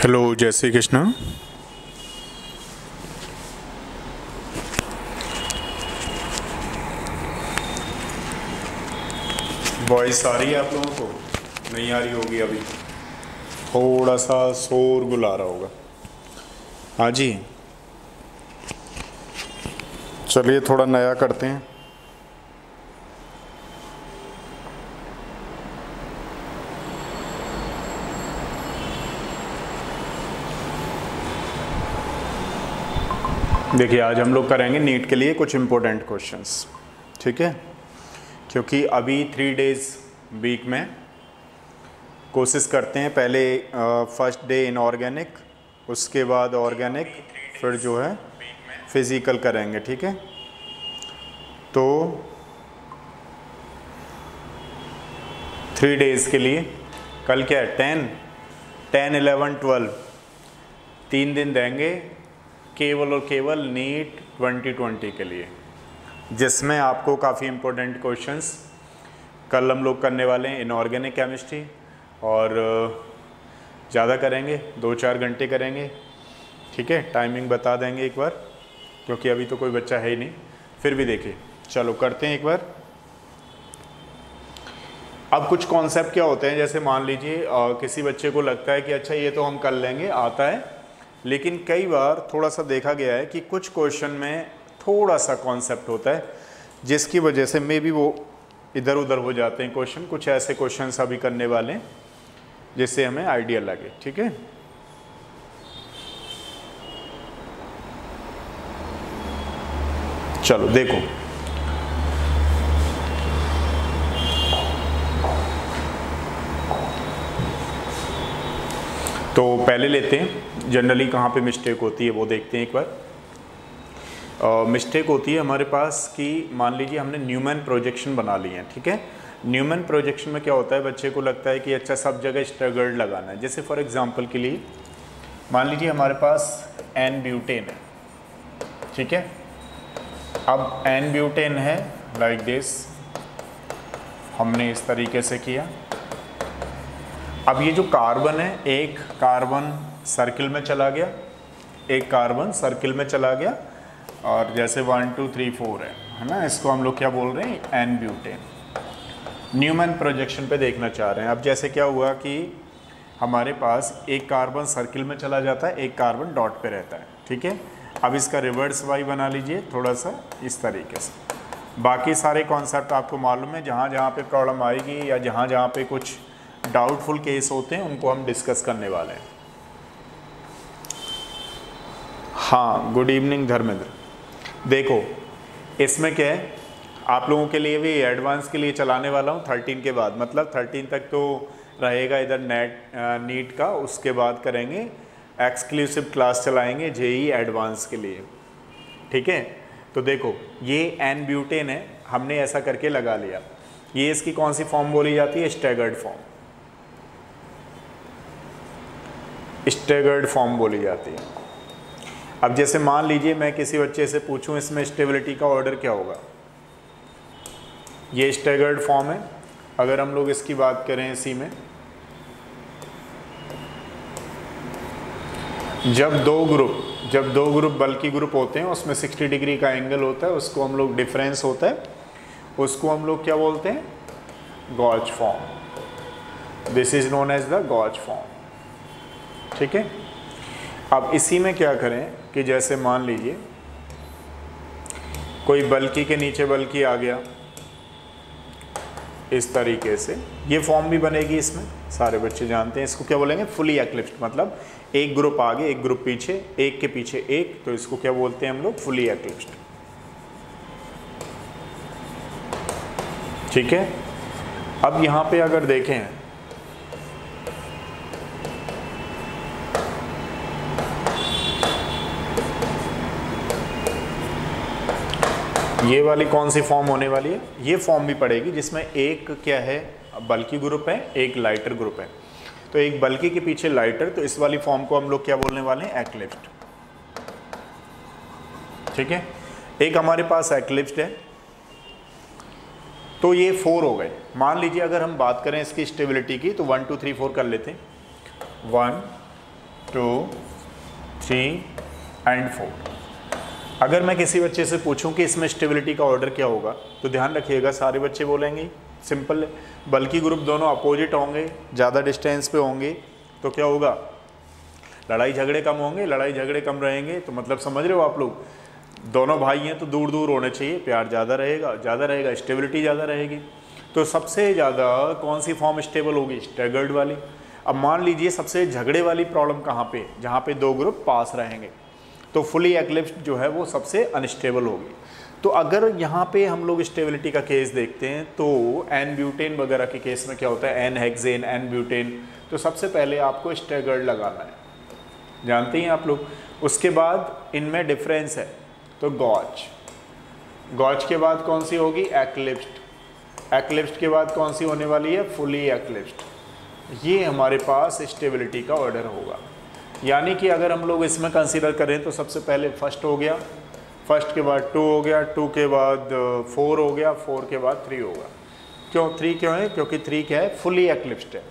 Hello, जय Shri Krishna. Voice आ रही है आप लोगों को? नहीं आ रही होगी अभी, थोड़ा सा शोर गुल आ रहा होगा। हाँ जी, चलिए थोड़ा नया करते हैं। देखिए, आज हम लोग करेंगे नीट के लिए कुछ इम्पोर्टेंट क्वेश्चंस, ठीक है? क्योंकि अभी 3 डेज़ वीक में कोशिश करते हैं। पहले फर्स्ट डे इनऑर्गेनिक, उसके बाद ऑर्गेनिक, फिर जो है फिज़िकल करेंगे, ठीक है? तो 3 डेज़ के लिए कल क्या है, 10, 11, 12 3 दिन देंगे केवल और केवल नीट 2020 के लिए, जिसमें आपको काफ़ी इम्पोर्टेंट क्वेश्चंस कल हम लोग करने वाले हैं। इनऑर्गेनिक केमिस्ट्री और ज़्यादा करेंगे, 2-4 घंटे करेंगे, ठीक है? टाइमिंग बता देंगे एक बार, क्योंकि अभी तो कोई बच्चा है ही नहीं। फिर भी देखिए, चलो करते हैं एक बार। अब कुछ कॉन्सेप्ट क्या होते हैं, जैसे मान लीजिए किसी बच्चे को लगता है कि अच्छा ये तो हम कर लेंगे, आता है, लेकिन कई बार थोड़ा सा देखा गया है कि कुछ क्वेश्चन में थोड़ा सा कॉन्सेप्ट होता है, जिसकी वजह से मे बी वो इधर उधर हो जाते हैं क्वेश्चन। कुछ ऐसे क्वेश्चन अभी करने वाले हैं जिससे हमें आइडिया लगे, ठीक है? चलो देखो, तो पहले लेते हैं जनरली कहाँ पे मिस्टेक होती है वो देखते हैं एक बार। मिस्टेक होती है हमारे पास कि मान लीजिए हमने न्यूमैन प्रोजेक्शन बना लिए हैं, ठीक है? न्यूमैन प्रोजेक्शन में क्या होता है, बच्चे को लगता है कि अच्छा सब जगह स्टैगर्ड लगाना है। जैसे फॉर एग्जांपल के लिए मान लीजिए हमारे पास एन ब्यूटेन है, ठीक है? अब एन ब्यूटेन है लाइक दिस, हमने इस तरीके से किया। अब ये जो कार्बन है, एक कार्बन सर्किल में चला गया, एक कार्बन सर्किल में चला गया, और जैसे 1 2 3 4 है ना, इसको हम लोग क्या बोल रहे हैं, एन ब्यूटेन। न्यूमैन प्रोजेक्शन पे देखना चाह रहे हैं। अब जैसे क्या हुआ कि हमारे पास एक कार्बन सर्किल में चला जाता है, एक कार्बन डॉट पे रहता है, ठीक है? अब इसका रिवर्स वाई बना लीजिए थोड़ा सा इस तरीके से। बाकी सारे कॉन्सेप्ट आपको मालूम है, जहाँ जहाँ पे प्रॉब्लम आएगी या जहाँ जहाँ पे कुछ डाउटफुल केस होते हैं उनको हम डिस्कस करने वाले हैं। हाँ, गुड इवनिंग धर्मेंद्र। देखो, इसमें क्या है, आप लोगों के लिए भी एडवांस के लिए चलाने वाला हूँ 13 के बाद, मतलब 13 तक तो रहेगा इधर नीट का, उसके बाद करेंगे एक्सक्लूसिव क्लास चलाएंगे जेई एडवांस के लिए, ठीक है? तो देखो, ये एन ब्यूटेन है, हमने ऐसा करके लगा लिया। ये इसकी कौन सी फॉर्म बोली जाती है, स्टैगर्ड फॉर्म, स्टैगर्ड फॉर्म बोली जाती है। अब जैसे मान लीजिए मैं किसी बच्चे से पूछूं इसमें स्टेबिलिटी का ऑर्डर क्या होगा, ये स्टैगर्ड फॉर्म है। अगर हम लोग इसकी बात करें इसी में, जब दो ग्रुप बल्कि ग्रुप होते हैं, उसमें 60 डिग्री का एंगल होता है, उसको हम लोग डिफरेंस होता है, उसको हम लोग क्या बोलते हैं, gauche form. This is known as the gauche form, ठीक है? अब इसी में क्या करें कि जैसे मान लीजिए कोई बल्कि के नीचे बल्कि आ गया इस तरीके से, ये फॉर्म भी बनेगी इसमें, सारे बच्चे जानते हैं इसको क्या बोलेंगे, फुली एक्लिप्स्ड, मतलब एक ग्रुप आगे एक ग्रुप पीछे, एक के पीछे एक, तो इसको क्या बोलते हैं हम लोग, फुली एक्लिप्स्ड, ठीक है? अब यहाँ पे अगर देखें, ये वाली कौन सी फॉर्म होने वाली है, ये फॉर्म भी पड़ेगी जिसमें एक क्या है, बल्कि ग्रुप है, एक लाइटर ग्रुप है। तो एक बल्कि के पीछे लाइटर, तो इस वाली फॉर्म को हम लोग क्या बोलने वाले हैं, एक्लिप्स्ड, ठीक है? एक हमारे पास एक्लिप्स्ड है, तो ये 4 हो गए। मान लीजिए अगर हम बात करें इसकी स्टेबिलिटी की, तो 1 2 3 4 कर लेते हैं। 1 2 3 एंड 4। अगर मैं किसी बच्चे से पूछूं कि इसमें स्टेबिलिटी का ऑर्डर क्या होगा, तो ध्यान रखिएगा सारे बच्चे बोलेंगे सिंपल है, बल्कि ग्रुप दोनों अपोजिट होंगे, ज़्यादा डिस्टेंस पे होंगे तो क्या होगा, लड़ाई झगड़े कम होंगे, लड़ाई झगड़े कम रहेंगे तो मतलब समझ रहे हो आप लोग, दोनों भाई हैं तो दूर दूर होने चाहिए, प्यार ज़्यादा रहेगा, स्टेबिलिटी ज़्यादा रहेगी। तो सबसे ज़्यादा कौन सी फॉर्म स्टेबल होगी, स्टैगर्ड वाली। अब मान लीजिए सबसे झगड़े वाली प्रॉब्लम कहाँ पे, जहाँ पे दो ग्रुप पास रहेंगे, तो फुली एक्लिप्स्ड जो है वो सबसे अनस्टेबल होगी। तो अगर यहाँ पे हम लोग स्टेबिलिटी का केस देखते हैं तो एन ब्यूटेन वगैरह के केस में क्या होता है, एन हेक्सेन, एन ब्यूटेन, तो सबसे पहले आपको स्टैगर्ड लगाना है, जानते हैं आप लोग। उसके बाद इनमें डिफरेंस है तो गॉज के बाद कौन सी होगी, एक्लिप्स्ड के बाद कौन सी होने वाली है, फुली एक्लिप्स्ड। ये हमारे पास स्टेबिलिटी का ऑर्डर होगा। यानी कि अगर हम लोग इसमें कंसीडर करें तो सबसे पहले फर्स्ट हो गया, फर्स्ट के बाद 2 हो गया, 2 के बाद 4 हो गया, 4 के बाद 3 होगा। क्यों 3 क्यों है, क्योंकि 3 क्या है, फुली एक्लिप्स्ड है,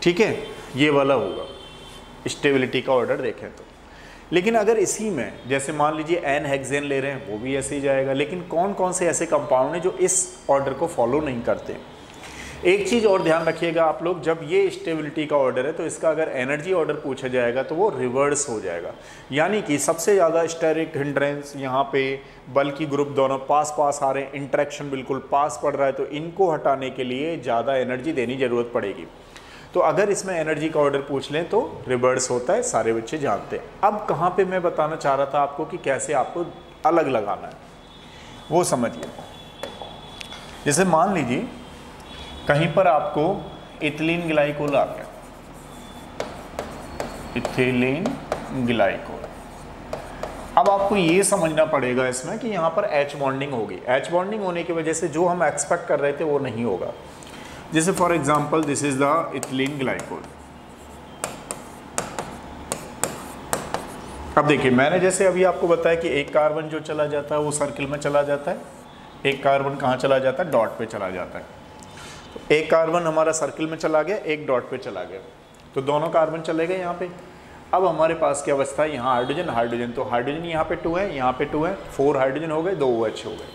ठीक है, ये वाला होगा स्टेबिलिटी का ऑर्डर देखें तो। लेकिन अगर इसी में जैसे मान लीजिए एन हेक्सेन ले रहे हैं, वो भी ऐसे ही जाएगा। लेकिन कौन कौन से ऐसे कंपाउंड हैं जो इस ऑर्डर को फॉलो नहीं करते। एक चीज़ और ध्यान रखिएगा आप लोग, जब ये स्टेबिलिटी का ऑर्डर है तो इसका अगर एनर्जी ऑर्डर पूछा जाएगा तो वो रिवर्स हो जाएगा। यानी कि सबसे ज़्यादा स्टेरिक हिंड्रेंस यहाँ पे, बल्कि ग्रुप दोनों पास पास आ रहे हैं, इंटरेक्शन बिल्कुल पास पड़ रहा है, तो इनको हटाने के लिए ज़्यादा एनर्जी देनी ज़रूरत पड़ेगी। तो अगर इसमें एनर्जी का ऑर्डर पूछ लें तो रिवर्स होता है, सारे बच्चे जानते हैं। अब कहाँ पे मैं बताना चाह रहा था आपको कि कैसे आपको अलग लगाना है, वो समझिए। जैसे मान लीजिए कहीं पर आपको इथिलीन ग्लाइकोल आ गया, इथिलीन ग्लाइकोल। अब आपको ये समझना पड़ेगा इसमें कि यहाँ पर H बॉन्डिंग होगी। H बॉन्डिंग होने की वजह से जो हम एक्सपेक्ट कर रहे थे वो नहीं होगा। जैसे for example this is the ethylene glycol. अब देखिए मैंने जैसे अभी आपको बताया कि एक कार्बन जो चला जाता है वो सर्किल में चला जाता है, एक कार्बन कहाँ चला जाता है, डॉट पे चला जाता है। तो एक कार्बन हमारा सर्किल में चला गया, एक डॉट पे चला गया, तो दोनों कार्बन चले गए यहाँ पे। अब हमारे पास क्या अवस्था है, यहाँ हाइड्रोजन, तो हाइड्रोजन यहाँ पे 2 है, यहाँ पे 2 है, 4 हाइड्रोजन हो गए, 2 OH हो गए।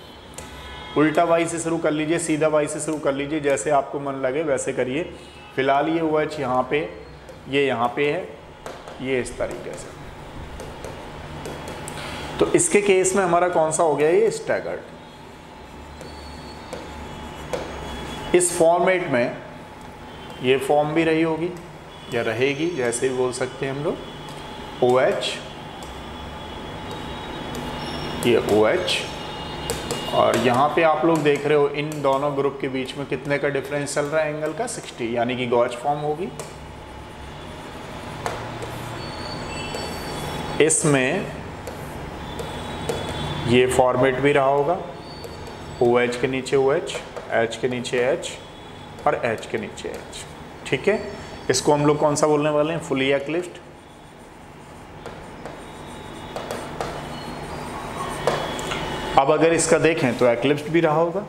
उल्टा वाई से शुरू कर लीजिए, सीधा वाई से शुरू कर लीजिए, जैसे आपको मन लगे वैसे करिए। फिलहाल ये OH यहाँ पे, ये यहाँ पे है, ये इस तरीके से। तो इसके केस में हमारा कौन सा हो गया, ये स्टैगर्ड। इस फॉर्मेट में ये फॉर्म भी रही होगी या रहेगी, जैसे भी बोल सकते हैं हम लोग, OH, ये OH, और यहाँ पे आप लोग देख रहे हो इन दोनों ग्रुप के बीच में कितने का डिफरेंस चल रहा है, एंगल का 60, यानी कि गॉज फॉर्म होगी। इसमें ये फॉर्मेट भी रहा होगा, OH के नीचे OH, H के नीचे H और H के नीचे H, ठीक है। इसको हम लोग कौन सा बोलने वाले हैं, फुली एक्लिप्स्ड। अब अगर इसका देखें तो एक्लिप्स्ड भी रहा होगा।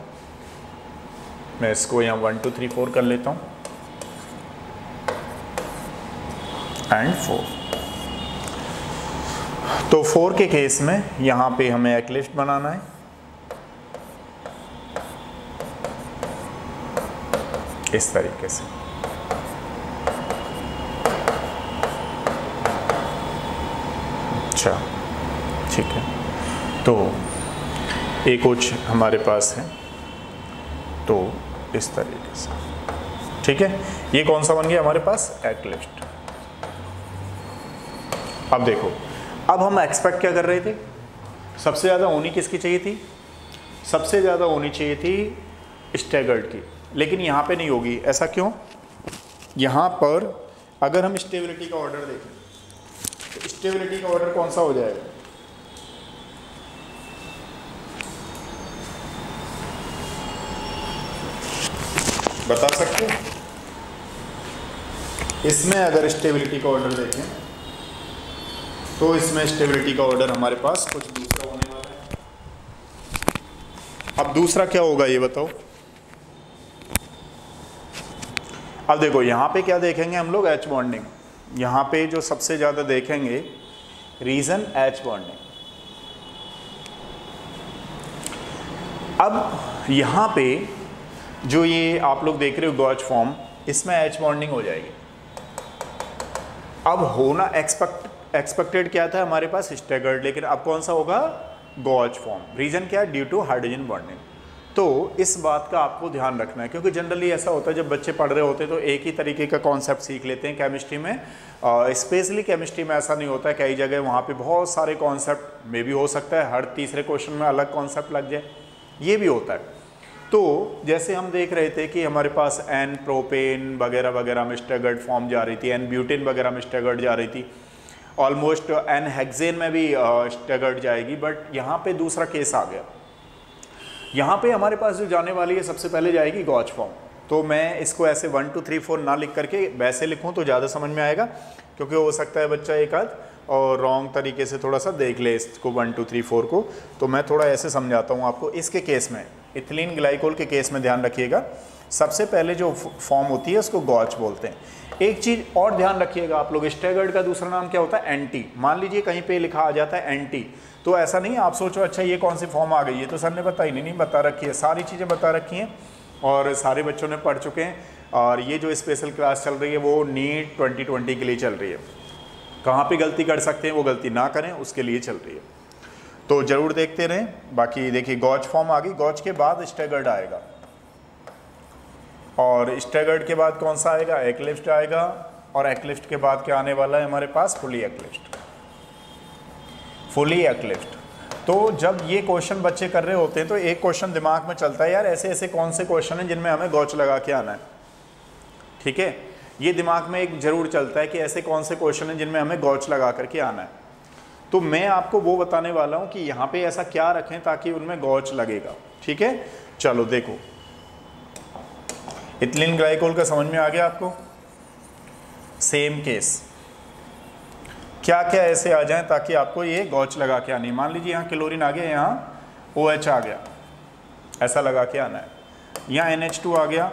मैं इसको यहाँ 1 2 3 4 कर लेता हूँ एंड 4। तो 4 के केस में यहाँ पे हमें एक्लिप्स्ड बनाना है। इस तरीके से अच्छा, ठीक है। तो एक OH हमारे पास है, तो इस तरीके से, ठीक है। ये कौन सा बन गया हमारे पास, एक्लिप्स्ड। अब देखो, अब हम एक्सपेक्ट क्या कर रहे थे, सबसे ज़्यादा होनी किसकी चाहिए थी, सबसे ज़्यादा होनी चाहिए थी स्टैगर्ड की, लेकिन यहाँ पे नहीं होगी। ऐसा क्यों, यहाँ पर अगर हम स्टेबिलिटी का ऑर्डर देखें तो स्टेबिलिटी का ऑर्डर कौन सा हो जाएगा, बता सकते हैं। इसमें अगर स्टेबिलिटी का ऑर्डर देखें तो इसमें स्टेबिलिटी का ऑर्डर हमारे पास कुछ दूसरा होने वाला है। अब दूसरा क्या होगा ये बताओ। अब देखो यहाँ पे क्या देखेंगे हम लोग, H बॉन्डिंग। यहाँ पे जो सबसे ज़्यादा देखेंगे रीज़न H बॉन्डिंग। अब यहाँ पे जो ये आप लोग देख रहे हो गॉच फॉर्म, इसमें H बॉन्डिंग हो जाएगी। अब होना एक्सपेक्टेड क्या था हमारे पास, स्टैगर्ड, लेकिन अब कौन सा होगा, गॉच फॉर्म। रीज़न क्या है, ड्यू टू हाइड्रोजन बॉन्डिंग। तो इस बात का आपको ध्यान रखना है, क्योंकि जनरली ऐसा होता है जब बच्चे पढ़ रहे होते हैं तो एक ही तरीके का कॉन्सेप्ट सीख लेते हैं केमिस्ट्री में। स्पेशली केमिस्ट्री में ऐसा नहीं होता है, कई जगह वहाँ पे बहुत सारे कॉन्सेप्ट में भी हो सकता है, हर तीसरे क्वेश्चन में अलग कॉन्सेप्ट लग जाए, ये भी होता है। तो जैसे हम देख रहे थे कि हमारे पास एन प्रोपेन वगैरह वगैरह में स्टैगर्ड फॉर्म जा रही थी, एन ब्यूटेन वगैरह में स्टैगर्ड जा रही थी, ऑलमोस्ट एन हेक्सेन में भी स्टैगर्ड जाएगी। बट यहाँ पे दूसरा केस आ गया, यहाँ पे हमारे पास जो जाने वाली है सबसे पहले जाएगी गॉच फॉर्म। तो मैं इसको ऐसे 1 2 3 4 ना लिख करके वैसे लिखूँ तो ज़्यादा समझ में आएगा, क्योंकि हो सकता है बच्चा एक आध और रॉन्ग तरीके से थोड़ा सा देख ले इसको 1 2 3 4 को। तो मैं थोड़ा ऐसे समझाता हूँ आपको। इसके केस में, इथिलीन ग्लाइकोल के केस में ध्यान रखिएगा, सबसे पहले जो फॉर्म होती है उसको गॉच बोलते हैं। एक चीज़ और ध्यान रखिएगा आप लोग, स्टैगर्ड का दूसरा नाम क्या होता है, एंटी। मान लीजिए कहीं पे लिखा आ जाता है एंटी, तो ऐसा नहीं है आप सोचो अच्छा ये कौन सी फॉर्म आ गई, ये तो सर ने बताई नहीं, बता रखी है, सारी चीज़ें बता रखी हैं और सारे बच्चों ने पढ़ चुके हैं। और ये जो स्पेशल क्लास चल रही है वो नीट 2020 के लिए चल रही है। कहाँ पे गलती कर सकते हैं वो गलती ना करें, उसके लिए चल रही है, तो ज़रूर देखते रहें। बाकी देखिए गॉच फॉर्म आ गई, गॉच के बाद स्टैगर्ड आएगा, और स्टैगर्ड के बाद कौन सा आएगा, एक्लिप्स्ड आएगा, और एक्लिप्स्ड के बाद क्या आने वाला है हमारे पास, फुली एक्लिप्स्ड। फुली एक्लिप्स्ड। तो जब ये क्वेश्चन बच्चे कर रहे होते हैं तो एक क्वेश्चन दिमाग में चलता है, यार ऐसे ऐसे कौन से क्वेश्चन हैं जिनमें हमें गॉच लगा के आना है, ठीक है, ये दिमाग में एक जरूर चलता है कि ऐसे कौन से क्वेश्चन हैं जिनमें हमें गॉच लगा करके आना है। तो मैं आपको वो बताने वाला हूँ कि यहाँ पे ऐसा क्या रखें ताकि उनमें गॉच लगेगा, ठीक है। चलो देखो, इथिलीन ग्लाइकोल का समझ में आ गया आपको। सेम केस, क्या क्या ऐसे आ जाएं ताकि आपको ये गॉच लगा के आनी। मान लीजिए यहाँ क्लोरीन आ गया, यहाँ OH आ गया, ऐसा लगा के आना है। यहाँ NH2 आ गया,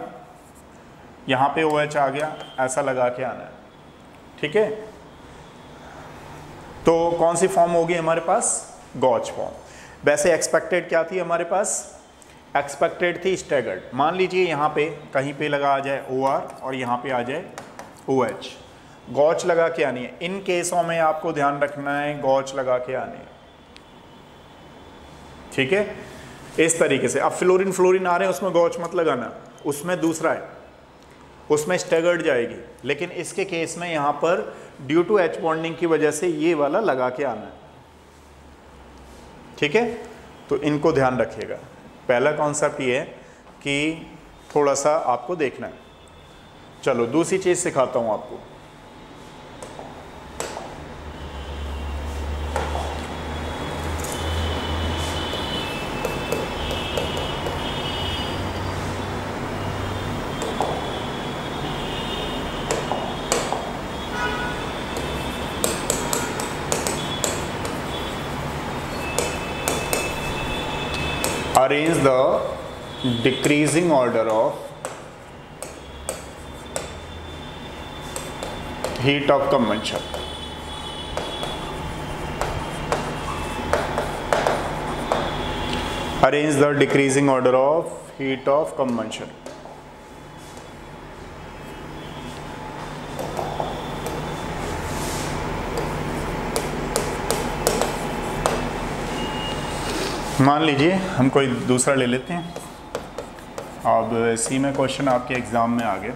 यहाँ पे OH आ गया, ऐसा लगा के आना है, ठीक है। तो कौन सी फॉर्म होगी हमारे पास, गॉच फॉर्म। वैसे एक्सपेक्टेड क्या थी हमारे पास, एक्सपेक्टेड थी स्टैगर्ड। मान लीजिए यहाँ पे कहीं पे लगा आ जाए OR और यहाँ पे आ जाए OH, गॉच लगा के आनी है। इन केसों में आपको ध्यान रखना है गॉच लगा के आनी है, ठीक है, इस तरीके से। अब फ्लोरीन आ रहे हैं, उसमें गॉच मत लगाना, उसमें दूसरा है, उसमें स्टैगर्ड जाएगी। लेकिन इसके केस में यहाँ पर ड्यू टू H बॉन्डिंग की वजह से ये वाला लगा के आना है, ठीक है। तो इनको ध्यान रखिएगा। पहला कॉन्सेप्ट ये है कि थोड़ा सा आपको देखना है। चलो दूसरी चीज़ सिखाता हूँ आपको। Arrange the decreasing order of heat of combustion. Arrange the decreasing order of heat of combustion. मान लीजिए हम कोई दूसरा ले लेते हैं। अब इसी में क्वेश्चन आपके एग्ज़ाम में आ गया।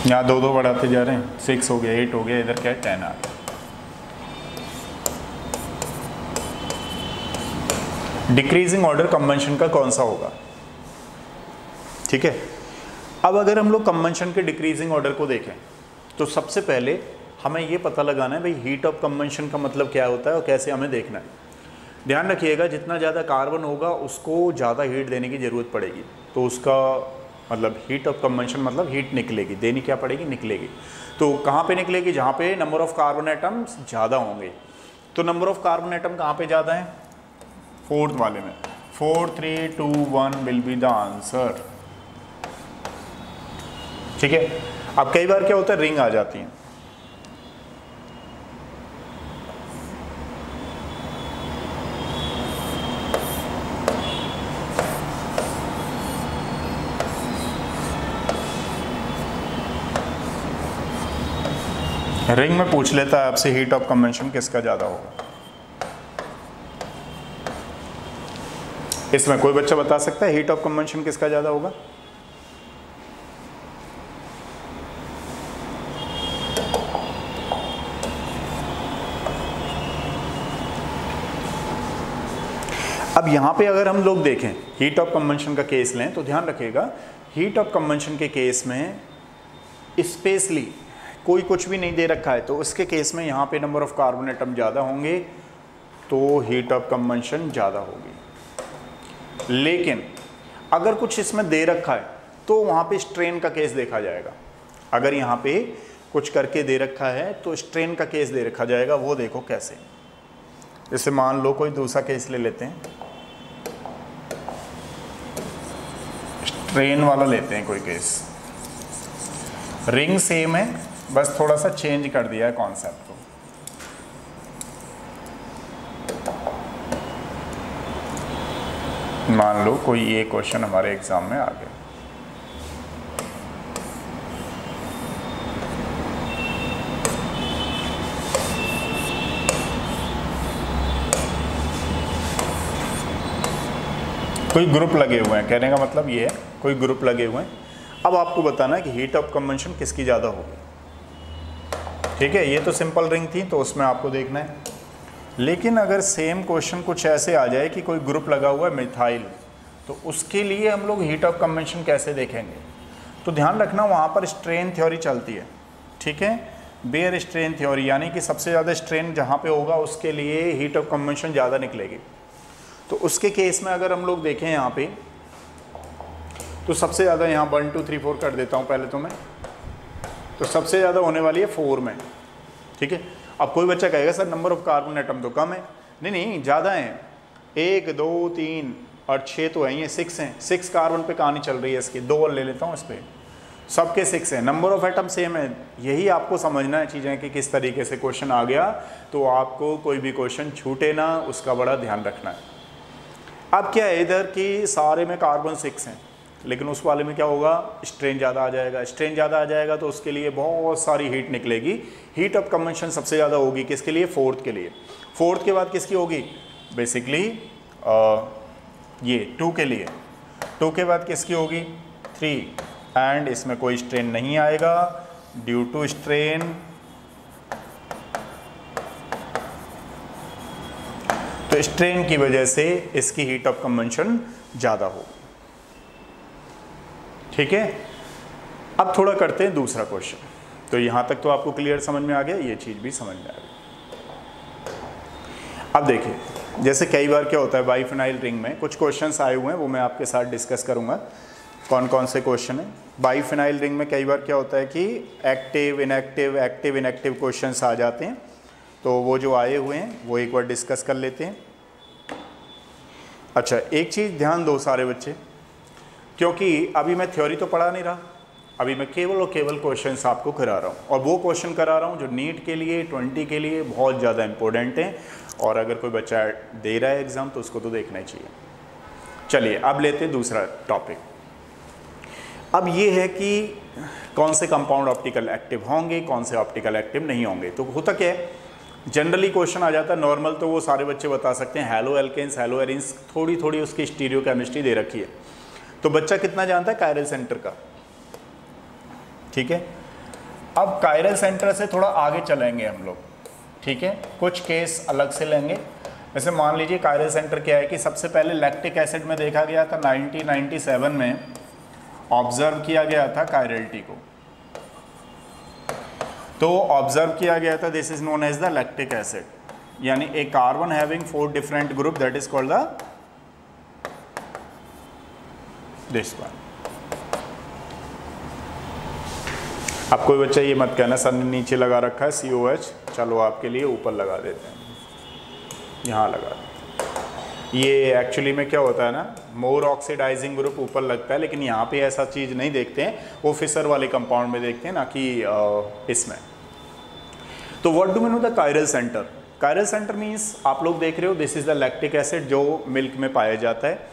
यहाँ दो दो बढ़ाते जा रहे हैं, 6 हो गया, 8 हो गया, इधर क्या है 10 आ गया। डिक्रीजिंग ऑर्डर कंबंशन का कौन सा होगा, ठीक है। अब अगर हम लोग कंबंशन के डिक्रीजिंग ऑर्डर को देखें तो सबसे पहले हमें ये पता लगाना है भाई हीट ऑफ कंबंशन का मतलब क्या होता है और कैसे हमें देखना है। ध्यान रखिएगा, जितना ज़्यादा कार्बन होगा उसको ज़्यादा हीट देने की ज़रूरत पड़ेगी, तो उसका मतलब हीट ऑफ कंबंशन मतलब हीट निकलेगी, देनी क्या पड़ेगी, निकलेगी। तो कहाँ पे निकलेगी, जहाँ पे नंबर ऑफ़ कार्बन एटम्स ज़्यादा होंगे। तो नंबर ऑफ़ कार्बन एटम कहाँ पे ज़्यादा है, 4th वाले में। 4 3 2 1 विल बी द आंसर। ठीक है। अब कई बार क्या होता है, रिंग आ जाती है। रिंग में पूछ लेता है आपसे हीट ऑफ कंबंशन किसका ज़्यादा होगा। इसमें कोई बच्चा बता सकता है हीट ऑफ कंबंशन किसका ज़्यादा होगा? अब यहाँ पे अगर हम लोग देखें हीट ऑफ कंबंशन का केस लें तो ध्यान रखिएगा, हीट ऑफ कंबंशन के केस में स्पेशली कोई कुछ भी नहीं दे रखा है तो उसके केस में यहाँ पे नंबर ऑफ कार्बन एटम ज़्यादा होंगे तो हीट ऑफ कंबंशन ज़्यादा होगी। लेकिन अगर कुछ इसमें दे रखा है तो वहाँ पे स्ट्रेन का केस देखा जाएगा। अगर यहाँ पे कुछ करके दे रखा है तो स्ट्रेन का केस दे रखा जाएगा। वो देखो कैसे, जैसे मान लो कोई दूसरा केस ले लेते हैं, स्ट्रेन वाला लेते हैं कोई केस। रिंग सेम है, बस थोड़ा सा चेंज कर दिया है कॉन्सेप्ट को। मान लो कोई ये क्वेश्चन हमारे एग्जाम में आ गया, कोई ग्रुप लगे हुए हैं, कहने का मतलब ये है कोई ग्रुप लगे हुए हैं। अब आपको बताना है कि हीट ऑफ कंबंशन किसकी ज़्यादा होगी। ठीक है, ये तो सिंपल रिंग थी तो उसमें आपको देखना है। लेकिन अगर सेम क्वेश्चन कुछ ऐसे आ जाए कि कोई ग्रुप लगा हुआ है मिथाइल, तो उसके लिए हम लोग हीट ऑफ कंबंशन कैसे देखेंगे? तो ध्यान रखना वहाँ पर स्ट्रेन थ्योरी चलती है। ठीक है, बेयर स्ट्रेन थ्योरी, यानी कि सबसे ज़्यादा स्ट्रेन जहाँ पे होगा उसके लिए हीट ऑफ कंबंशन ज़्यादा निकलेगी। तो उसके केस में अगर हम लोग देखें यहाँ पे तो सबसे ज़्यादा यहाँ 1 2 3 4 कर देता हूँ पहले तो मैं, तो सबसे ज़्यादा होने वाली है 4 में। ठीक है, अब कोई बच्चा कहेगा sir number of carbon atom तो कम है। नहीं, ज़्यादा हैं, 1 2 3 और 6 तो है, ये 6 हैं। 6 कार्बन पे कहानी चल रही है इसकी, 2 और ले लेता हूँ इस पर, सबके 6 हैं, नंबर ऑफ एटम सेम है। यही आपको समझना है चीज़ें कि किस तरीके से क्वेश्चन आ गया, तो आपको कोई भी क्वेश्चन छूटे ना, उसका बड़ा ध्यान रखना है। अब क्या है, इधर की सारे में कार्बन 6 हैं, लेकिन उस वाले में क्या होगा, स्ट्रेन ज़्यादा आ जाएगा। स्ट्रेन ज़्यादा आ जाएगा तो उसके लिए बहुत सारी हीट निकलेगी। हीट ऑफ कंबंशन सबसे ज़्यादा होगी किसके लिए? 4th के लिए। 4th के बाद किसकी होगी? बेसिकली ये 2 के लिए। 2 के बाद किसकी होगी? 3, एंड इसमें कोई स्ट्रेन नहीं आएगा ड्यू टू स्ट्रेन। तो स्ट्रेन की वजह से इसकी हीट ऑफ कंबंशन ज़्यादा होगी। ठीक है, अब थोड़ा करते हैं दूसरा क्वेश्चन। तो यहाँ तक तो आपको क्लियर समझ में आ गया, ये चीज़ भी समझ में आ गई। अब देखिए, जैसे कई बार क्या होता है बाइफिनाइल रिंग में कुछ क्वेश्चंस आए हुए हैं, वो मैं आपके साथ डिस्कस करूँगा कौन कौन से क्वेश्चन हैं। बाइफिनाइल रिंग में कई बार क्या होता है कि एक्टिव इनएक्टिव क्वेश्चंस आ जाते हैं। तो वो जो आए हुए हैं वो एक बार डिस्कस कर लेते हैं। अच्छा, एक चीज़ ध्यान दो सारे बच्चे, क्योंकि अभी मैं थ्योरी तो पढ़ा नहीं रहा, अभी मैं केवल और केवल क्वेश्चंस आपको करा रहा हूँ, और वो क्वेश्चन करा रहा हूँ जो नीट के लिए 20 के लिए बहुत ज़्यादा इंपॉर्टेंट हैं, और अगर कोई बच्चा दे रहा है एग्ज़ाम तो उसको तो देखना ही चाहिए। चलिए अब लेते हैं दूसरा टॉपिक। अब ये है कि कौन से कंपाउंड ऑप्टिकल एक्टिव होंगे, कौन से ऑप्टिकल एक्टिव नहीं होंगे। तो होता क्या है, जनरली क्वेश्चन आ जाता है नॉर्मल, तो वो सारे बच्चे बता सकते हैं हेलो एल्केन्स, हेलो एरिन्स, थोड़ी थोड़ी उसकी स्टीरियो केमिस्ट्री दे रखी है। तो बच्चा कितना जानता है कायरल सेंटर का। ठीक है, अब कायरल सेंटर से थोड़ा आगे चलेंगे हम लोग। ठीक है, कुछ केस अलग से लेंगे। जैसे मान लीजिए कायरल सेंटर क्या है कि सबसे पहले लैक्टिक एसिड में देखा गया था 1997 में, ऑब्जर्व किया गया था कायरलिटी को। तो ऑब्जर्व किया गया था, this is known as the lactic acid, यानी a carbon having 4 different group, that is called the this one. अब कोई बच्चा ये मत कहना सर ने नीचे लगा रखा है COH, चलो आपके लिए ऊपर लगा देते हैं, यहाँ लगा देते हैं। ये एक्चुअली में क्या होता है ना, मोर ऑक्सीडाइजिंग ग्रुप ऊपर लगता है, लेकिन यहाँ पे ऐसा चीज़ नहीं देखते हैं, वो फिशर वाले कंपाउंड में देखते हैं ना कि इसमें। तो what do we know the chiral centre? Chiral centre means आप लोग देख रहे हो, this is the lactic acid जो मिल्क में पाया जाता है।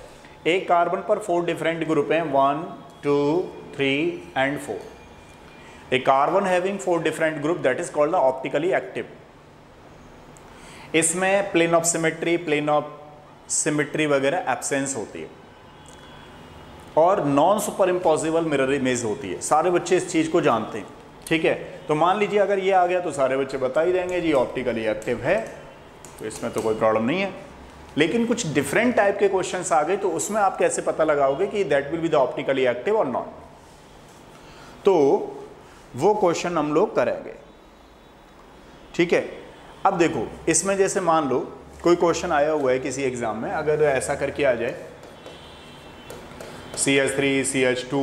एक कार्बन पर 4 डिफरेंट ग्रुप हैं, 1 2 3 and 4। A carbon having 4 different group that is called the optically active. इसमें plane of symmetry, plane of symmetry वगैरह एब्सेंस होती है और non superimposable mirror image होती है। सारे बच्चे इस चीज़ को जानते हैं, ठीक है। तो मान लीजिए अगर ये आ गया तो सारे बच्चे बता ही देंगे जी ऑप्टिकली एक्टिव है, तो इसमें तो कोई प्रॉब्लम नहीं है। लेकिन कुछ डिफरेंट टाइप के क्वेश्चंस आ गए तो उसमें आप कैसे पता लगाओगे कि that will be the optically active और नॉट? तो वो क्वेश्चन हम लोग करेंगे, ठीक है। अब देखो इसमें जैसे मान लो कोई क्वेश्चन आया हुआ है किसी एग्जाम में, अगर ऐसा करके आ जाए CH3 CH2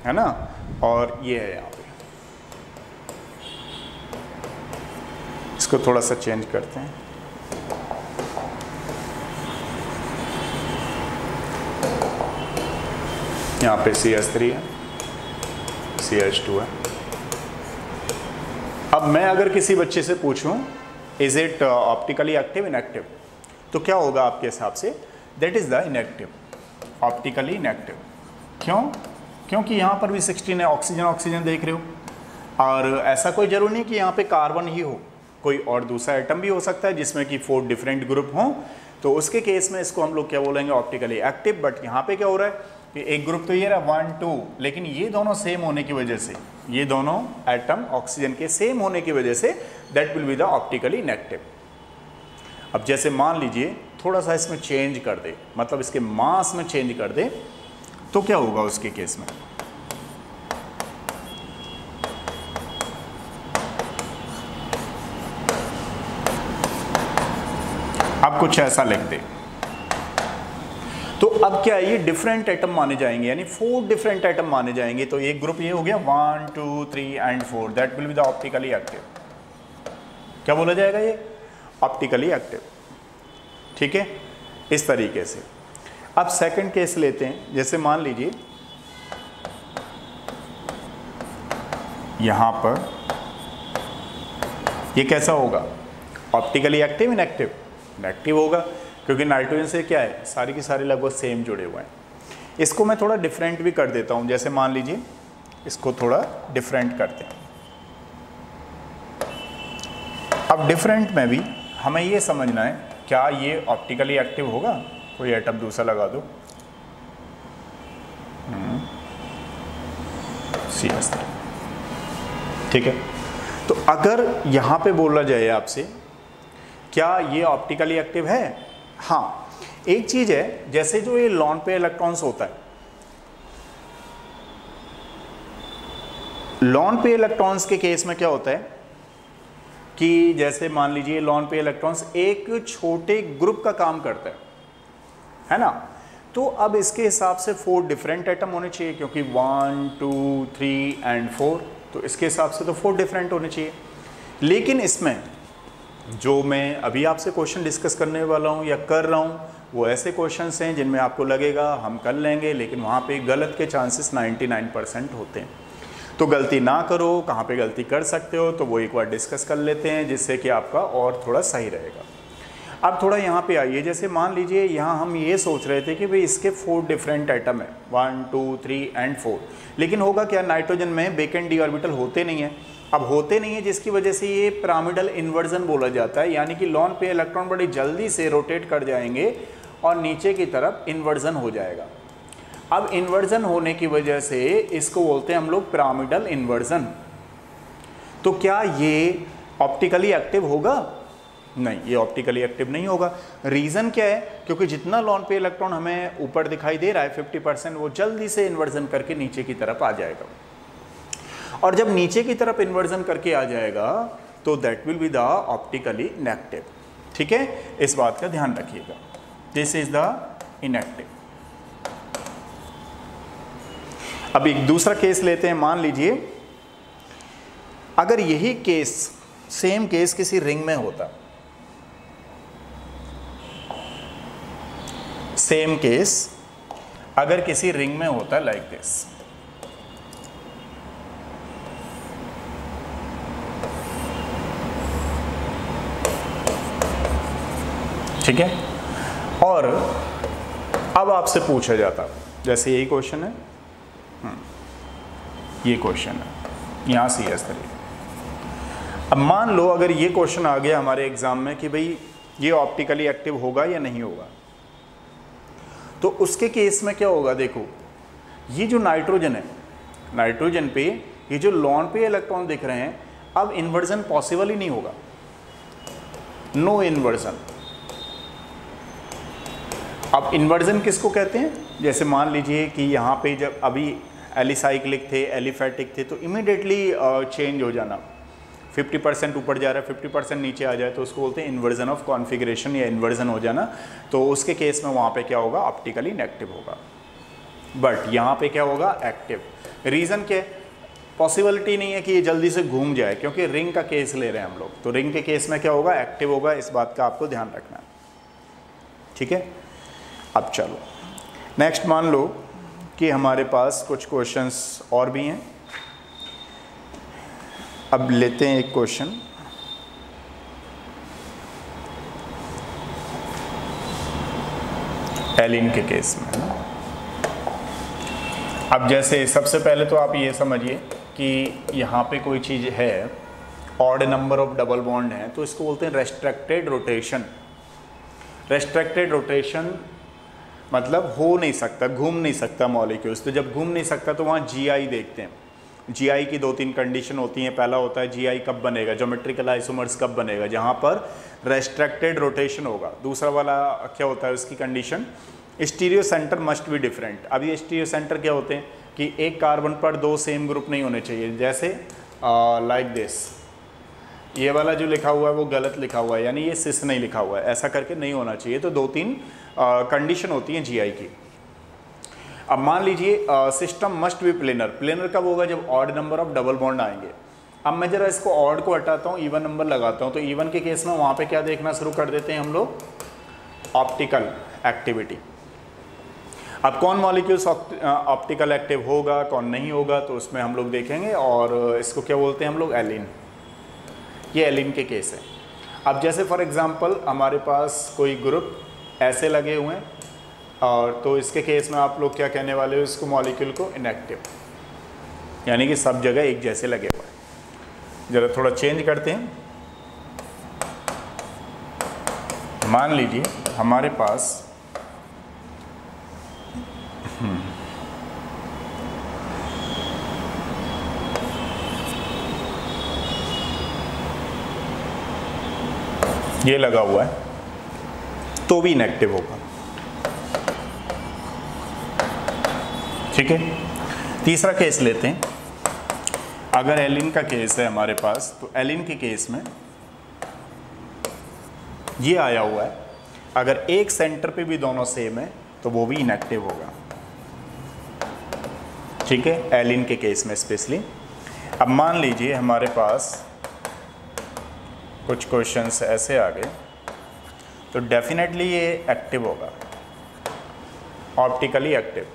है ना, और ये है यहाँ पे, इसको थोड़ा सा चेंज करते हैं। यहाँ पे CH3 है, CH2 है। अब मैं अगर किसी बच्चे से पूछूं is it optically active inactive, तो क्या होगा आपके हिसाब से? That is the inactive, optically inactive. क्यों? क्योंकि यहाँ पर भी 16 है, ऑक्सीजन ऑक्सीजन देख रहे हो, और ऐसा कोई जरूरी नहीं कि यहाँ पे कार्बन ही हो, कोई और दूसरा एटम भी हो सकता है जिसमें कि 4 डिफरेंट ग्रुप हों, तो उसके केस में इसको हम लोग क्या बोलेंगे? Optically active. बट यहाँ पे क्या हो रहा है कि एक ग्रुप तो ये रहा 1 2, लेकिन ये दोनों सेम होने की वजह से, ये दोनों एटम ऑक्सीजन के सेम होने की वजह say that will be the optically inactive. अब जैसे मान लीजिए थोड़ा सा इसमें चेंज कर दे, मतलब इसके मास में चेंज कर दे, तो क्या होगा उसके केस में? अब कुछ ऐसा लिख दे, तो अब क्या है, ये डिफरेंट एटम माने जाएंगे, यानी 4 डिफरेंट एटम माने जाएंगे। तो एक ग्रुप ये हो गया 1 2 3 and 4, that will be the optically active. क्या बोला जाएगा? ये ऑप्टिकली एक्टिव, ठीक है, इस तरीके से। अब सेकंड केस लेते हैं, जैसे मान लीजिए यहां पर ये कैसा होगा? Optically active inactive? इनएक्टिव होगा, क्योंकि नाइट्रोजन से क्या है, सारी की सारी लगभग सेम जुड़े हुए हैं। इसको मैं थोड़ा डिफरेंट भी कर देता हूं, जैसे मान लीजिए इसको थोड़ा डिफरेंट करते हैं। अब डिफरेंट में भी हमें ये समझना है, क्या ये ऑप्टिकली एक्टिव होगा? कोई एटम दूसरा लगा दो, CH3, ठीक है। तो अगर यहां पे बोला जाए आपसे क्या ये ऑप्टिकली एक्टिव है? हाँ, एक चीज है, जैसे जो ये लॉन पेयर इलेक्ट्रॉन्स होता है, लॉन पेयर इलेक्ट्रॉन्स के केस में क्या होता है कि जैसे मान लीजिए लॉन पेयर इलेक्ट्रॉन्स एक छोटे ग्रुप का काम करता है ना, तो अब इसके हिसाब से 4 डिफरेंट एटम होने चाहिए, क्योंकि 1 2 3 एंड 4, तो इसके हिसाब से तो 4 डिफरेंट होने चाहिए। लेकिन इसमें जो मैं अभी आपसे क्वेश्चन डिस्कस करने वाला हूँ या कर रहा हूँ, वो ऐसे क्वेश्चंस हैं जिनमें आपको लगेगा हम कर लेंगे, लेकिन वहाँ पे गलत के चांसेस 99% होते हैं। तो गलती ना करो, कहाँ पे गलती कर सकते हो तो वो एक बार डिस्कस कर लेते हैं, जिससे कि आपका और थोड़ा सही रहेगा। अब थोड़ा यहाँ पे आइए, जैसे मान लीजिए यहाँ हम ये सोच रहे थे कि भाई इसके 4 डिफरेंट एटम है, 1 2 3 एंड 4, लेकिन होगा क्या, नाइट्रोजन में वेकेंट डी ऑर्बिटल होते नहीं है। अब होते नहीं है जिसकी वजह से ये पिरामिडल इन्वर्जन बोला जाता है, यानी कि लॉन पे इलेक्ट्रॉन बड़ी जल्दी से रोटेट कर जाएंगे और नीचे की तरफ इन्वर्जन हो जाएगा। अब इन्वर्जन होने की वजह से इसको बोलते हैं हम लोग पिरामिडल इन्वर्जन। तो क्या ये ऑप्टिकली एक्टिव होगा? नहीं, ये ऑप्टिकली एक्टिव नहीं होगा। रीज़न क्या है? क्योंकि जितना लॉन पे इलेक्ट्रॉन हमें ऊपर दिखाई दे रहा है 50%, वो जल्दी से इन्वर्जन करके नीचे की तरफ आ जाएगा, और जब नीचे की तरफ इन्वर्जन करके आ जाएगा तो that will be the optically inactive. ठीक है, इस बात का ध्यान रखिएगा, दिस इज द इनएक्टिव। अब एक दूसरा केस लेते हैं, मान लीजिए अगर यही केस, सेम केस किसी रिंग में होता, सेम केस अगर किसी रिंग में होता है लाइक दिस, ठीक है, और अब आपसे पूछा जाता, जैसे यही क्वेश्चन है, ये क्वेश्चन है यहाँ सी एस तरीके। अब मान लो अगर ये क्वेश्चन आ गया हमारे एग्जाम में कि भाई ये ऑप्टिकली एक्टिव होगा या नहीं होगा, तो उसके केस में क्या होगा, देखो ये जो नाइट्रोजन है, नाइट्रोजन पे ये जो लॉन पे इलेक्ट्रॉन दिख रहे हैं, अब इन्वर्जन पॉसिबल ही नहीं होगा, नो इन्वर्जन। अब इन्वर्जन किसको कहते हैं, जैसे मान लीजिए कि यहाँ पे जब अभी एलिसाइक्लिक थे, एलिफैटिक थे, तो इमीडिएटली चेंज हो जाना, 50% ऊपर जा रहा है 50% नीचे आ जाए, तो उसको बोलते हैं इन्वर्जन ऑफ कॉन्फ़िगरेशन या इन्वर्जन हो जाना। तो उसके केस में वहाँ पे क्या होगा, ऑप्टिकली इनएक्टिव होगा। बट यहाँ पे क्या होगा, एक्टिव। रीज़न क्या है, पॉसिबिलिटी नहीं है कि ये जल्दी से घूम जाए, क्योंकि रिंग का केस ले रहे हैं हम लोग, तो रिंग के केस में क्या होगा, एक्टिव होगा। इस बात का आपको ध्यान रखना है, ठीक है। अब चलो नेक्स्ट, मान लो कि हमारे पास कुछ क्वेश्चंस और भी हैं। अब लेते हैं एक क्वेश्चन, एलिन के केस में। अब जैसे सबसे पहले तो आप ये समझिए कि यहाँ पे कोई चीज़ है, odd number of double bond है, तो इसको बोलते हैं रेस्ट्रिक्टेड रोटेशन। रेस्ट्रिक्टेड रोटेशन मतलब हो नहीं सकता, घूम नहीं सकता मॉलिक्यूल्स। तो जब घूम नहीं सकता तो वहाँ जीआई देखते हैं। जीआई की 2-3 कंडीशन होती हैं। पहला होता है जीआई कब बनेगा, ज्योमेट्रिकल आइसोमर्स कब बनेगा, जहाँ पर रेस्ट्रिक्टेड रोटेशन होगा। दूसरा वाला क्या होता है उसकी condition, stereo centre must be different. अब ये स्टीरियो सेंटर क्या होते हैं कि एक कार्बन पर 2 सेम ग्रुप नहीं होने चाहिए। जैसे लाइक दिस, ये वाला जो लिखा हुआ है वो गलत लिखा हुआ है, यानी ये सिस नहीं लिखा हुआ है, ऐसा करके नहीं होना चाहिए। तो 2-3 कंडीशन होती हैं जीआई की। अब मान लीजिए system must be planar. Planar कब होगा, जब odd number of double bond आएंगे। अब मैं जरा इसको ऑड को हटाता हूँ, इवन नंबर लगाता हूँ, तो इवन के केस में वहाँ पे क्या देखना शुरू कर देते हैं हम लोग, ऑप्टिकल एक्टिविटी। अब कौन मॉलिक्यूल्स ऑप्टिकल एक्टिव होगा, कौन नहीं होगा, तो उसमें हम लोग देखेंगे। और इसको क्या बोलते हैं हम लोग, एलिन। ये एलिन के केस है। अब जैसे फॉर एग्जांपल हमारे पास कोई ग्रुप ऐसे लगे हुए हैं, और तो इसके केस में आप लोग क्या कहने वाले हो, इसको मॉलिक्यूल को इनएक्टिव, यानी कि सब जगह एक जैसे लगे हुए हैं। जरा थोड़ा चेंज करते हैं। मान लीजिए हमारे पास ये लगा हुआ है, तो भी इनएक्टिव होगा, ठीक है। तीसरा केस लेते हैं। अगर एलिन का केस है हमारे पास, तो एलिन के केस में ये आया हुआ है, अगर एक सेंटर पे भी दोनों सेम है तो वो भी इनएक्टिव होगा, ठीक है, एलिन के केस में स्पेशली। अब मान लीजिए हमारे पास कुछ क्वेश्चंस ऐसे आ गए, तो डेफिनेटली ये एक्टिव होगा, ऑप्टिकली एक्टिव,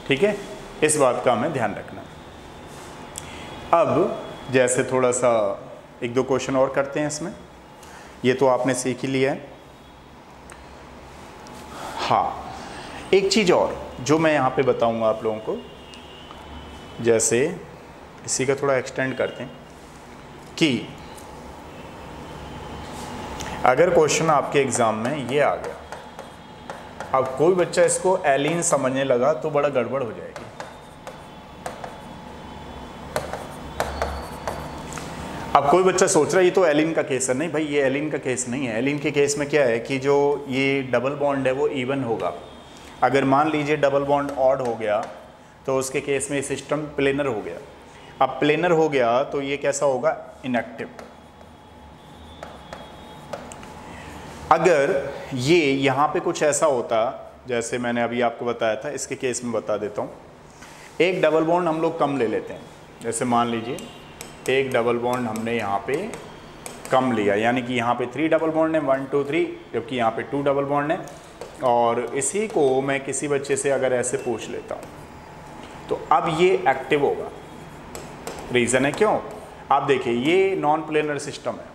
ठीक है। इस बात का हमें ध्यान रखना। अब जैसे थोड़ा सा 1-2 क्वेश्चन और करते हैं इसमें। ये तो आपने सीख ही लिया है। हाँ, एक चीज़ और जो मैं यहाँ पे बताऊँगा आप लोगों को, जैसे इसी का थोड़ा एक्सटेंड करते हैं कि अगर क्वेश्चन आपके एग्ज़ाम में ये आ गया, अब कोई बच्चा इसको एलिन समझने लगा तो बड़ा गड़बड़ हो जाएगी। अब कोई बच्चा सोच रहा है ये तो एलिन का केस है। नहीं भाई, ये एलिन का केस नहीं है। एलिन के केस में क्या है कि जो ये डबल बॉन्ड है वो इवन होगा। अगर मान लीजिए डबल बॉन्ड ऑड हो गया तो उसके केस में सिस्टम प्लेनर हो गया। अब प्लेनर हो गया तो ये कैसा होगा, इनएक्टिव। अगर ये यहाँ पे कुछ ऐसा होता जैसे मैंने अभी आपको बताया था, इसके केस में बता देता हूँ। एक डबल बॉन्ड हम लोग कम ले लेते हैं। जैसे मान लीजिए एक डबल बॉन्ड हमने यहाँ पे कम लिया, यानी कि यहाँ पे 3 डबल बॉन्ड है, 1 2 3, जबकि यहाँ पे 2 डबल बॉन्ड है। और इसी को मैं किसी बच्चे से अगर ऐसे पूछ लेता हूँ तो अब ये एक्टिव होगा। रीज़न है क्यों? आप देखिए ये नॉन प्लेनर सिस्टम है,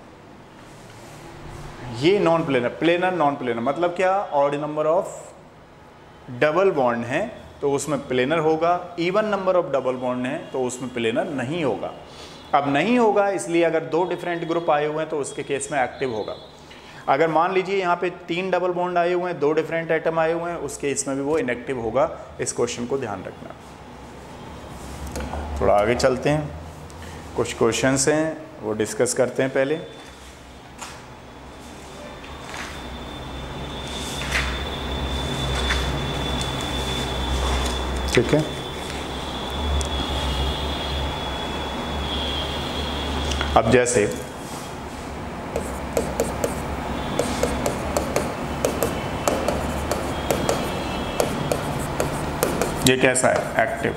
ये non planar, planar non planar मतलब क्या? Odd number of double bond है तो उसमें प्लेनर होगा, even number of double bond है तो उसमें प्लेनर नहीं होगा। अब नहीं होगा इसलिए अगर दो डिफरेंट ग्रुप आए हुए हैं तो उसके केस में एक्टिव होगा। अगर मान लीजिए यहाँ पे 3 डबल बॉन्ड आए हुए हैं, 2 डिफरेंट एटम आए हुए हैं, उस केस में भी वो इनएक्टिव होगा। इस क्वेश्चन को ध्यान रखना। थोड़ा आगे चलते हैं, कुछ क्वेश्चंस हैं वो डिस्कस करते हैं पहले। ठीक है, अब जैसे ये कैसा है? एक्टिव।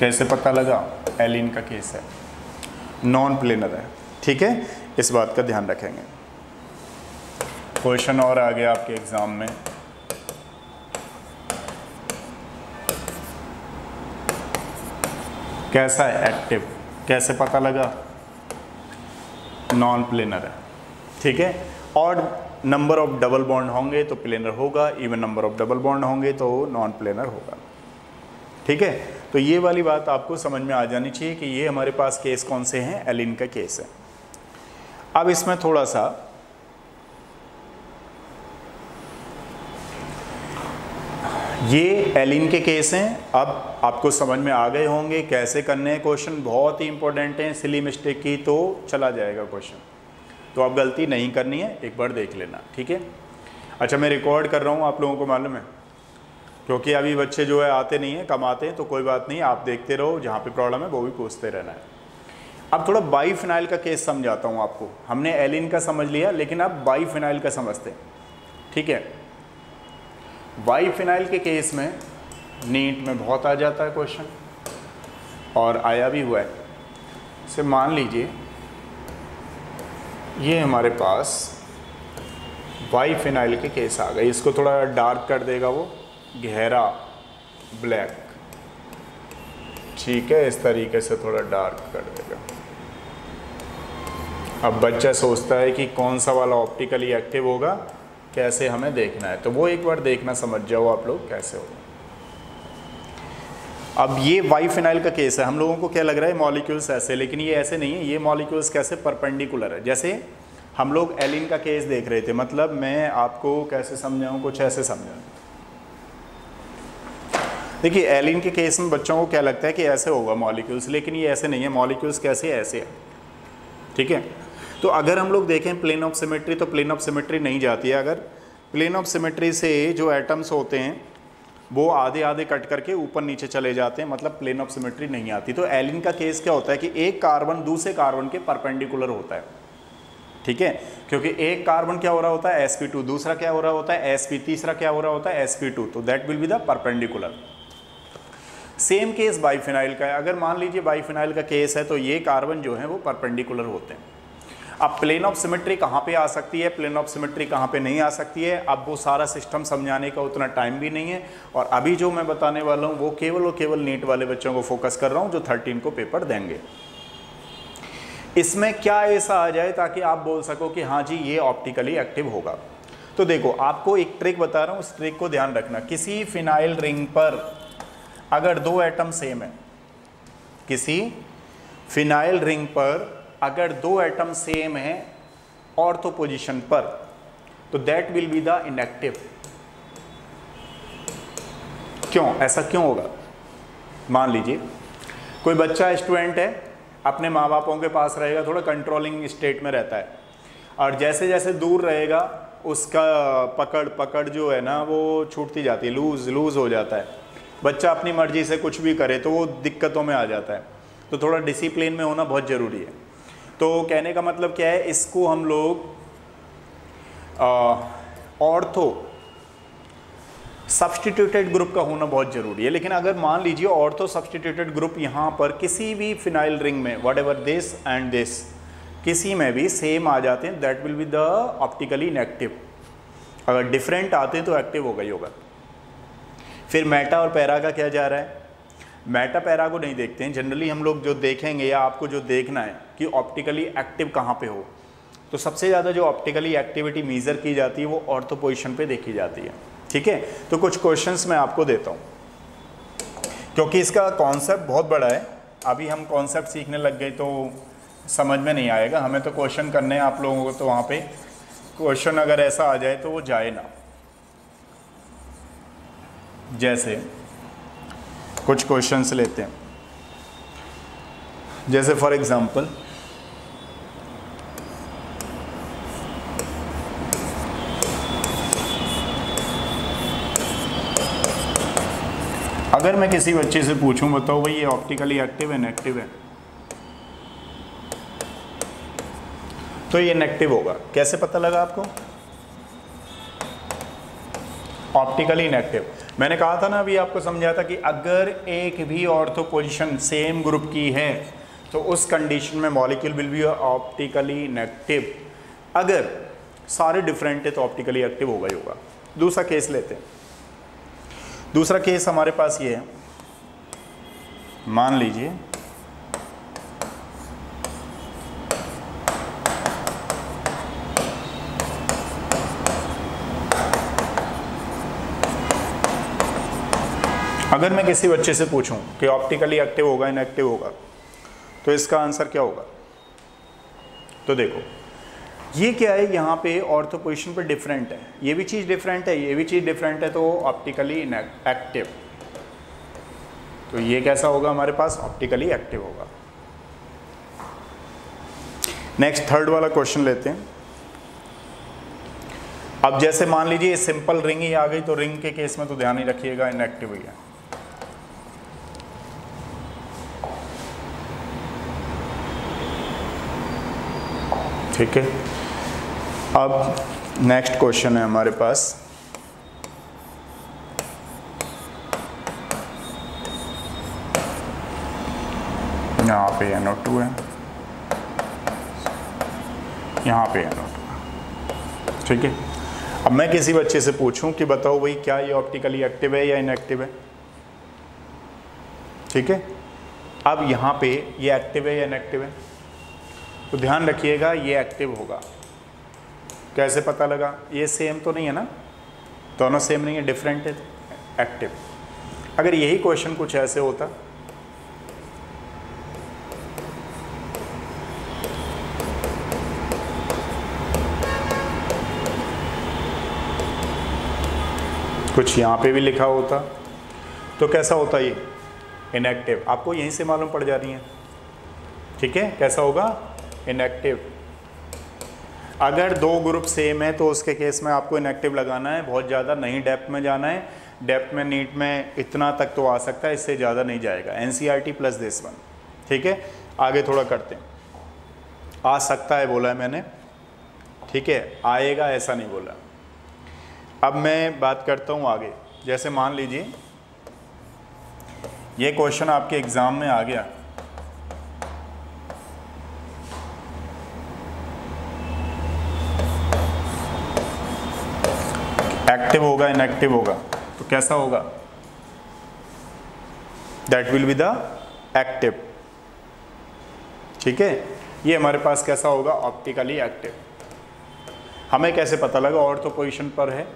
कैसे पता लगा? एलिन का केस है, नॉन प्लेनर है। ठीक है, इस बात का ध्यान रखेंगे। क्वेश्चन और आ गया आपके एग्जाम में, कैसा है? एक्टिव। कैसे पता लगा? नॉन प्लेनर है। ठीक है, odd number of double bond होंगे तो प्लेनर होगा, even number of double bond होंगे तो नॉन प्लेनर होगा। ठीक है, तो ये वाली बात आपको समझ में आ जानी चाहिए कि ये हमारे पास केस कौन से हैं? एलिन का केस है। अब इसमें थोड़ा सा ये एलिन के केस हैं। अब आपको समझ में आ गए होंगे कैसे करने हैं क्वेश्चन। बहुत ही इंपॉर्टेंट है, सिली मिस्टेक की तो चला जाएगा क्वेश्चन, तो आप गलती नहीं करनी है, एक बार देख लेना। ठीक है, अच्छा मैं रिकॉर्ड कर रहा हूँ, आप लोगों को मालूम है, क्योंकि अभी बच्चे जो है आते नहीं हैं, कम आते हैं, तो कोई बात नहीं, आप देखते रहो, जहाँ पे प्रॉब्लम है वो भी पूछते रहना है। अब थोड़ा बाईफिनाइल का केस समझाता हूँ आपको। हमने एलिन का समझ लिया, लेकिन अब बाईफिनाइल का समझते हैं। ठीक है, बाईफिनाइल के केस में नीट में बहुत आ जाता है क्वेश्चन, और आया भी हुआ है। से मान लीजिए ये हमारे पास बाईफिनाइल के केस आ गए। इसको थोड़ा डार्क कर देगा वो, गहरा ब्लैक। ठीक है, इस तरीके से थोड़ा डार्क कर देगा। अब बच्चा सोचता है कि कौन सा वाला ऑप्टिकली एक्टिव होगा, कैसे हमें देखना है, तो वो एक बार देखना, समझ जाओ आप लोग कैसे होगा। अब ये बाईफिनाइल का केस है। हम लोगों को क्या लग रहा है मॉलिक्यूल्स ऐसे, लेकिन ये ऐसे नहीं है। ये मॉलिक्यूल्स कैसे? परपेंडिकुलर है। जैसे हम लोग एलिन का केस देख रहे थे, मतलब मैं आपको कैसे समझाऊं, कुछ ऐसे समझाऊं। देखिए एलिन के केस में बच्चों को क्या लगता है कि ऐसे होगा मॉलिक्यूल्स, लेकिन ये ऐसे नहीं है। मॉलिक्यूल्स कैसे? ऐसे है। ठीक है, तो अगर हम लोग देखें प्लेन ऑफ सिमेट्री, तो प्लेन ऑफ सिमेट्री नहीं जाती है। अगर प्लेन ऑफ सिमेट्री से जो एटम्स होते हैं वो आधे आधे कट करके ऊपर नीचे चले जाते हैं, मतलब प्लेन ऑफ सिमेट्री नहीं आती। तो एलिन का केस क्या होता है कि एक कार्बन दूसरे कार्बन के परपेंडिकुलर होता है। ठीक है, क्योंकि एक कार्बन क्या हो रहा होता है? sp2, दूसरा क्या हो रहा होता है? sp, तीसरा क्या हो रहा होता है? sp2, तो that will be the perpendicular. Same case biphenyl का है। अगर मान लीजिए बाईफिनाइल का केस है तो ये कार्बन जो है वो परपेंडिकुलर होते हैं। अब प्लेन ऑफ सिमेट्री कहाँ पे आ सकती है, प्लेन ऑफ सिमेट्री कहाँ पे नहीं आ सकती है, अब वो सारा सिस्टम समझाने का उतना टाइम भी नहीं है। और अभी जो मैं बताने वाला हूँ वो केवल और केवल नीट वाले बच्चों को फोकस कर रहा हूँ जो 13 को पेपर देंगे। इसमें क्या ऐसा आ जाए ताकि आप बोल सको कि हाँ जी ये ऑप्टिकली एक्टिव होगा। तो देखो आपको एक ट्रिक बता रहा हूँ, उस ट्रिक को ध्यान रखना। किसी फिनाइल रिंग पर अगर 2 एटम सेम है, किसी फिनाइल रिंग पर अगर 2 एटम सेम है ऑर्थो पोजीशन पर, तो that will be the inactive. क्यों? ऐसा क्यों होगा? मान लीजिए कोई बच्चा स्टूडेंट है, अपने माँ बापों के पास रहेगा, थोड़ा कंट्रोलिंग स्टेट में रहता है, और जैसे जैसे दूर रहेगा उसका पकड़ जो है ना वो छूटती जाती है, लूज हो जाता है। बच्चा अपनी मर्जी से कुछ भी करे तो वो दिक्कतों में आ जाता है। तो थोड़ा डिसिप्लिन में होना बहुत ज़रूरी है। तो कहने का मतलब क्या है, इसको हम लोग ऑर्थो सब्सटीट्यूटेड ग्रुप का होना बहुत ज़रूरी है। लेकिन अगर मान लीजिए ऑर्थो सब्सटीट्यूटेड ग्रुप यहाँ पर किसी भी फिनाइल रिंग में what ever this and this किसी में भी सेम आ जाते हैं, that will be the optically inactive. अगर डिफरेंट आते हैं तो एक्टिव होगा ही होगा। फिर मेटा और पैरा का क्या जा रहा है, मेटा पैरा को नहीं देखते हैं जनरली। हम लोग जो देखेंगे या आपको जो देखना है कि ऑप्टिकली एक्टिव कहाँ पे हो, तो सबसे ज़्यादा जो ऑप्टिकली एक्टिविटी मेज़र की जाती है वो ऑर्थो पोजीशन पे देखी जाती है। ठीक है, तो कुछ क्वेश्चंस मैं आपको देता हूँ, क्योंकि इसका कॉन्सेप्ट बहुत बड़ा है। अभी हम कॉन्सेप्ट सीखने लग गए तो समझ में नहीं आएगा, हमें तो क्वेश्चन करने हैं आप लोगों को, तो वहाँ पे क्वेश्चन अगर ऐसा आ जाए तो वो जाए ना। जैसे कुछ क्वेश्चंस लेते हैं, जैसे फॉर एग्जांपल अगर मैं किसी बच्चे से पूछूं बताओ भाई ये ऑप्टिकली एक्टिव है इनएक्टिव है, तो ये इनएक्टिव होगा। कैसे पता लगा आपको? Optically inactive. मैंने कहा था ना, अभी आपको समझाया था कि अगर एक भी ऑर्थो पोजीशन सेम ग्रुप की है तो उस कंडीशन में molecule will be optically inactive. अगर सारे डिफरेंट है तो ऑप्टिकली एक्टिव होगा ही होगा। दूसरा केस लेते हैं। दूसरा केस हमारे पास ये है, मान लीजिए अगर मैं किसी बच्चे से पूछूं कि ऑप्टिकली एक्टिव होगा इनएक्टिव होगा, तो इसका आंसर क्या होगा? तो देखो ये क्या है, यहाँ पे ऑर्थो पोजीशन पे डिफरेंट है, ये भी चीज़ डिफरेंट है, ये भी चीज़ डिफरेंट है, तो ऑप्टिकली एक्टिव। तो ये कैसा होगा हमारे पास? ऑप्टिकली एक्टिव होगा। नेक्स्ट थर्ड वाला क्वेश्चन लेते हैं। अब जैसे मान लीजिए सिंपल रिंग ही आ गई, तो रिंग के केस में तो ध्यान ही रखिएगा इनएक्टिव ही है। ठीक है, अब नेक्स्ट क्वेश्चन है हमारे पास, यहाँ पे NO2 है, यहाँ पे NO2। ठीक है, अब मैं किसी बच्चे से पूछूं कि बताओ भाई क्या ये ऑप्टिकली एक्टिव है या इनएक्टिव है। ठीक है, अब यहाँ पे ये एक्टिव है या इनएक्टिव है, तो ध्यान रखिएगा ये एक्टिव होगा। कैसे पता लगा? ये सेम तो नहीं है ना, दोनों सेम नहीं है, डिफरेंट है, एक्टिव। अगर यही क्वेश्चन कुछ ऐसे होता, कुछ यहाँ पे भी लिखा होता, तो कैसा होता ये? इनएक्टिव। आपको यहीं से मालूम पड़ जा रही है। ठीक है, कैसा होगा? इनएक्टिव। अगर दो ग्रुप सेम है तो उसके केस में आपको इनएक्टिव लगाना है, बहुत ज़्यादा नहीं डेप्थ में जाना है। डेप्थ में नीट में इतना तक तो आ सकता है, इससे ज़्यादा नहीं जाएगा। NCERT plus this one. ठीक है, आगे थोड़ा करते हैं। आ सकता है बोला है मैंने, ठीक है, आएगा ऐसा नहीं बोला। अब मैं बात करता हूँ आगे। जैसे मान लीजिए ये क्वेश्चन आपके एग्ज़ाम में आ गया, एक्टिव होगा इनएक्टिव होगा, तो कैसा होगा? That will be the active. ठीक है, ये हमारे पास कैसा होगा? Optically active. हमें कैसे पता लगा ऑर्थो पोजीशन पर है?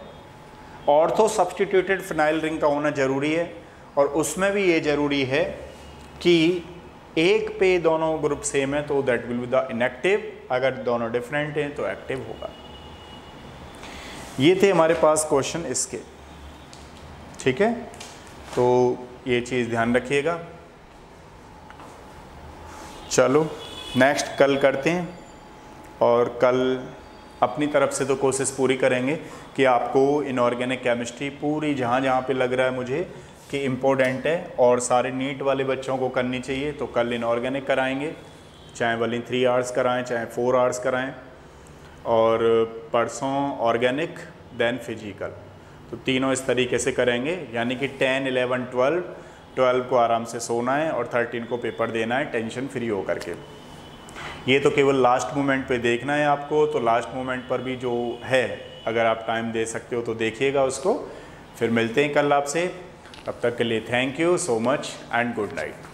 ऑर्थो सब्स्टिट्यूटेड फिनाइल रिंग का होना जरूरी है, और उसमें भी ये जरूरी है कि एक पे दोनों ग्रुप सेम है तो that will be the inactive. अगर दोनों डिफरेंट हैं तो एक्टिव होगा। ये थे हमारे पास क्वेश्चन इसके। ठीक है, तो ये चीज़ ध्यान रखिएगा। चलो नेक्स्ट कल करते हैं, और कल अपनी तरफ से तो कोशिश पूरी करेंगे कि आपको इनऑर्गेनिक केमिस्ट्री पूरी जहाँ जहाँ पे लग रहा है मुझे कि इम्पोर्टेंट है और सारे नीट वाले बच्चों को करनी चाहिए, तो कल इनऑर्गेनिक कराएंगे, चाहे भले 3 आवर्स कराएं चाहे 4 आवर्स कराएं, और परसों ऑर्गेनिक देन फिजिकल। तो तीनों इस तरीके से करेंगे, यानी कि 10, 11, 12 को आराम से सोना है और 13 को पेपर देना है टेंशन फ्री हो करके। ये तो केवल लास्ट मोमेंट पे देखना है आपको, तो लास्ट मोमेंट पर भी जो है अगर आप टाइम दे सकते हो तो देखिएगा उसको। फिर मिलते हैं कल आपसे, तब तक के लिए thank you so much and good night.